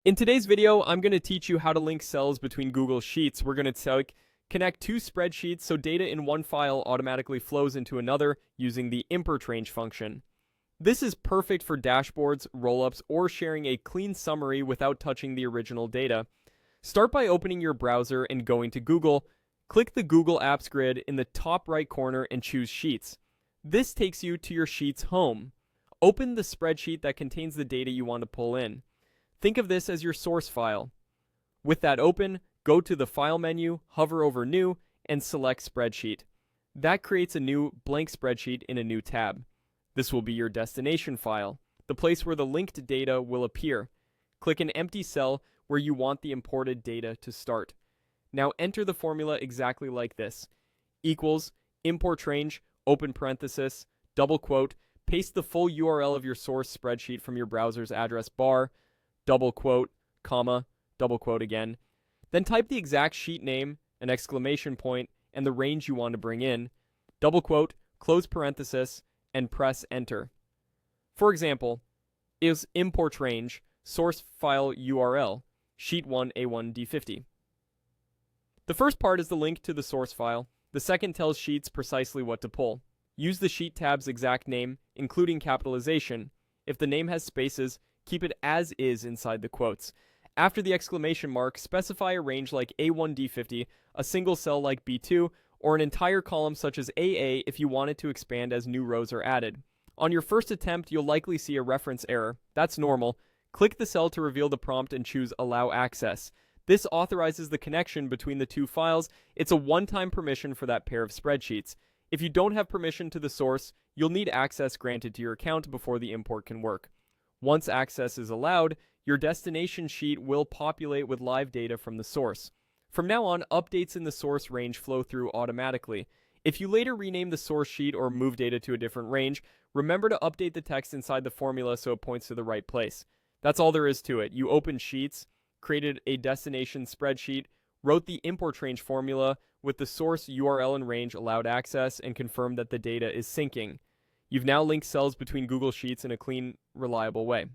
In today's video, I'm going to teach you how to link cells between Google Sheets. We're going to connect two spreadsheets so data in one file automatically flows into another using the IMPORTRANGE function. This is perfect for dashboards, rollups, or sharing a clean summary without touching the original data. Start by opening your browser and going to Google. Click the Google Apps grid in the top right corner and choose Sheets. This takes you to your Sheets home. Open the spreadsheet that contains the data you want to pull in. Think of this as your source file. With that open, go to the File menu, hover over New, and select Spreadsheet. That creates a new blank spreadsheet in a new tab. This will be your destination file, the place where the linked data will appear. Click an empty cell where you want the imported data to start. Now enter the formula exactly like this. Equals, IMPORTRANGE, open parenthesis, double quote, paste the full URL of your source spreadsheet from your browser's address bar, double quote, comma, double quote again. Then type the exact sheet name, an exclamation point, and the range you want to bring in, double quote, close parenthesis, and press enter. For example, is import range, source file URL, sheet 1 A1D50. The first part is the link to the source file. The second tells Sheets precisely what to pull. Use the Sheet tab's exact name, including capitalization. If the name has spaces, keep it as is inside the quotes. After the exclamation mark, specify a range like A1D50, a single cell like B2, or an entire column such as AA if you want it to expand as new rows are added. On your first attempt, you'll likely see a reference error. That's normal. Click the cell to reveal the prompt and choose Allow Access. This authorizes the connection between the two files. It's a one-time permission for that pair of spreadsheets. If you don't have permission to the source, you'll need access granted to your account before the import can work. Once access is allowed, your destination sheet will populate with live data from the source. From now on, updates in the source range flow through automatically. If you later rename the source sheet or move data to a different range, remember to update the text inside the formula so it points to the right place. That's all there is to it. You opened Sheets, created a destination spreadsheet, wrote the import range formula with the source URL and range allowed access, and confirmed that the data is syncing. You've now linked cells between Google Sheets in a clean, reliable way.